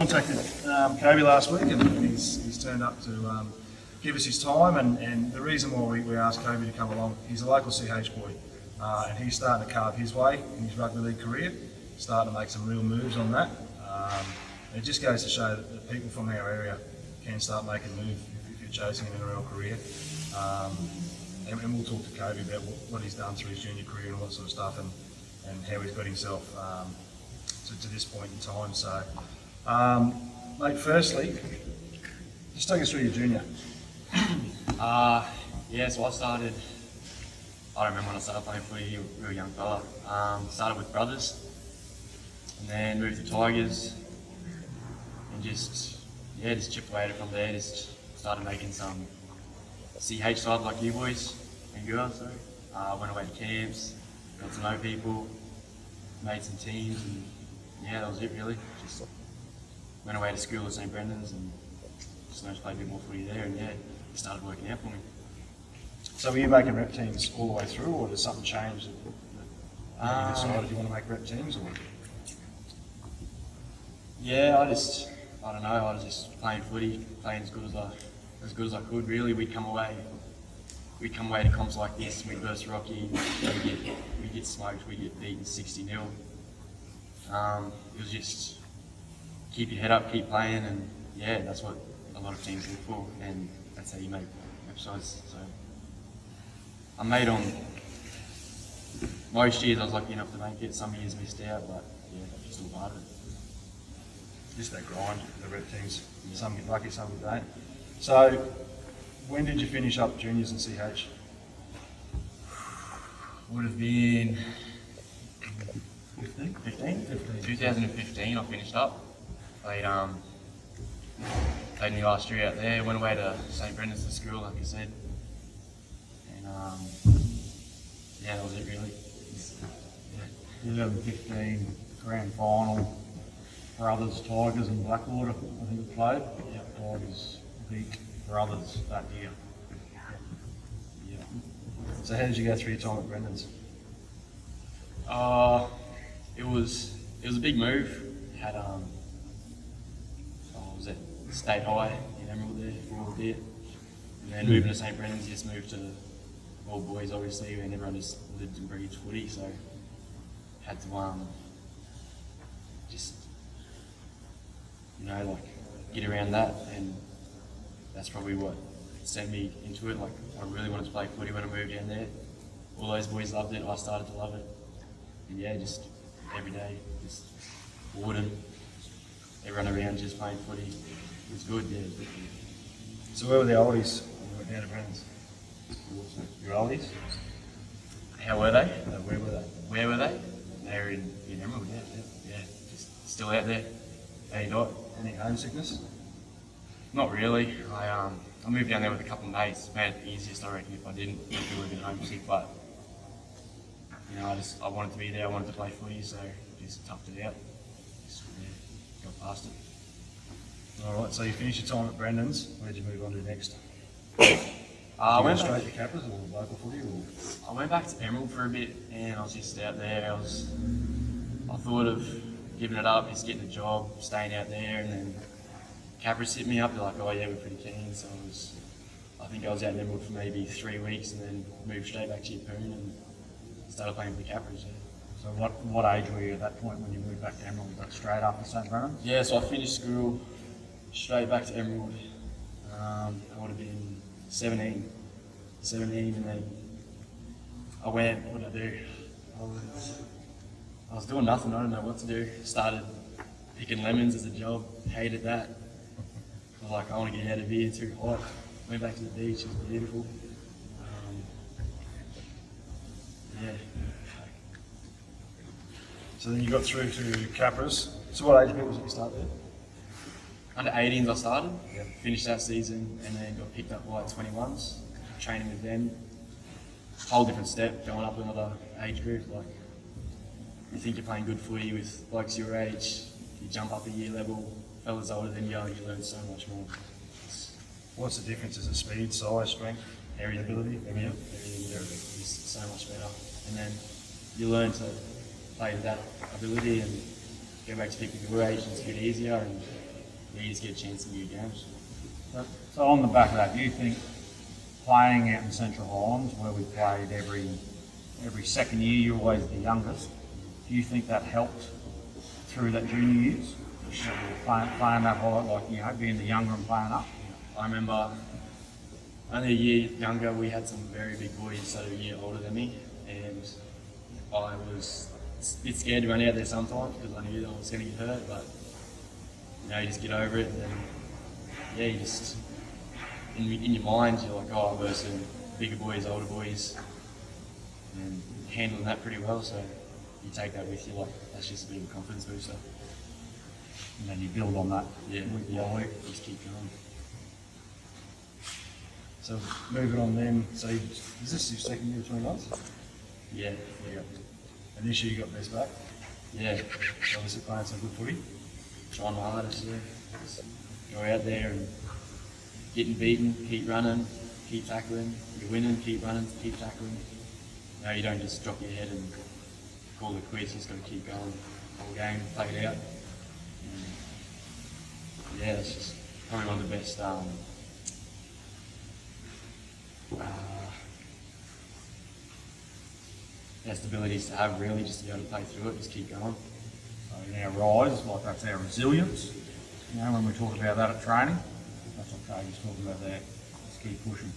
Contacted Coby last week and he's turned up to give us his time and the reason why we asked Coby to come along, he's a local CH boy and he's starting to carve his way in his rugby league career, starting to make some real moves on that. It just goes to show that people from our area can start making moves if you're chasing an NRL career. And we'll talk to Coby about what he's done through his junior career and all that sort of stuff and how he's got himself to this point in time. So, mate, firstly, just take us through your junior. Yeah, so I started, I don't remember when I started playing footy, a real young fella. Started with brothers and then moved to Tigers and just chipped away at it from there, just started making some CH side like you boys and girls, sorry. Went away to camps, got to know people, made some teams and yeah, that was it really. Just went away to school at St Brendan's and just learned to play a bit more footy there and yeah, it started working out for me. So were you making rep teams all the way through or did something change that you decided you want to make rep teams? Or? Yeah, I don't know, I was just playing footy, playing as good as I could really. We'd come away to comps like this, we'd versus Rocky, we'd get smoked, we'd get beaten 60-0. It was just keep your head up, keep playing, and yeah, that's what a lot of teams look for, and that's how you make episodes. So I made on most years. I was lucky enough to make it. Some years missed out, but yeah, that's just all part of it. Just that grind, the rep teams. Yeah. Some get lucky, some don't. So when did you finish up juniors and CH? Would have been 15? 2015 I finished up. Played me last year out there, went away to St Brendan's to school like I said. And yeah, that was it really. Yeah. 2015 grand final, Brothers, Tigers and Blackwater, I think we played. Yeah. Tigers beat Brothers that year. Yeah. So how did you go through your time at Brendan's? It was a big move. Had was at State High in Emerald there for a bit, and then moving to St Brendan's, just moved to all boys obviously, and everyone just lived and breathed footy, so had to just like get around that, and that's probably what sent me into it. Like I really wanted to play footy when I moved down there. All those boys loved it. I started to love it, and yeah, just every day, just Warden, everyone around just playing footy. It was good, yeah. It was good. So where were the oldies when you went down to Brendan's? Your oldies? How were they? Where were they? Where were they? They were in Emerald, yeah. Just still out there. How you got? Any homesickness? Not really. I moved down there with a couple of mates. Made it the easiest, I reckon, if I didn't. If we would have been homesick, but I wanted to be there. I wanted to play footy, so just toughed it out. Just got past it. All right. So you finished your time at Brendan's. Where did you move on to next? I went straight to Capras or local footy? Or? I went back to Emerald for a bit, and I was just out there. I thought of giving it up, just getting a job, staying out there, and then Capras hit me up. They're like, "Oh yeah, we're pretty keen." So I think I was out in Emerald for maybe 3 weeks, and then moved straight back to Yeppoon and started playing for the Capras. Yeah. So what age were you at that point when you moved back to Emerald? Was that straight after St Brendan's? Yeah, so I finished school, straight back to Emerald. I would have been 17, and then I went, what did I do? I was doing nothing, I don't know what to do. Started picking lemons as a job, hated that. I was like, I want to get out of here, it's too hot. Went back to the beach, it was beautiful. Yeah. So then you got through to Capras. So what age group was it you started there? Under 18s I started, finished that season, and then got picked up by 21s, training with them. Whole different step, going up another age group. Like, you think you're playing good footy with blokes your age, you jump up a year level, fellas older than you, and you learn so much more. What's the difference? Is it speed, size, strength, area ability? Everything is so much better. And then you learn to play with that ability and go back to people your age, and it's a bit easier, and you just get a chance in new games. So on the back of that, do you think playing out in Central Highlands, where we played every second year, you're always the youngest, do you think that helped through that junior years? Playing that whole, like, you know, being the younger and playing up? I remember only a year younger, we had some very big boys that are a year older than me, and I was a bit scared to run out there sometimes because I knew that I was going to get hurt, but you know, you just get over it, and then yeah, you just in your mind you're like, oh, I'm versing bigger boys, older boys, and handling that pretty well. So you take that with you, like that's just a bit of a confidence booster. And then you build on that Yeah, week by week. just keep going. So moving on then, so is this your second year between us? Yeah, And this year you got best back, yeah. obviously playing some good footy. Trying my hardest, yeah. Just go out there and getting beaten, keep running, keep tackling. You're winning, keep running, keep tackling. No, you don't just drop your head and call it quits. You just got to keep going, whole game, play it out. And yeah, that's just probably one of the best best abilities to have, really, just to be able to play through it, just keep going. So in our rise, like that's our resilience. You know, when we talk about that at training, that's what Coby's talking about there. Just keep pushing.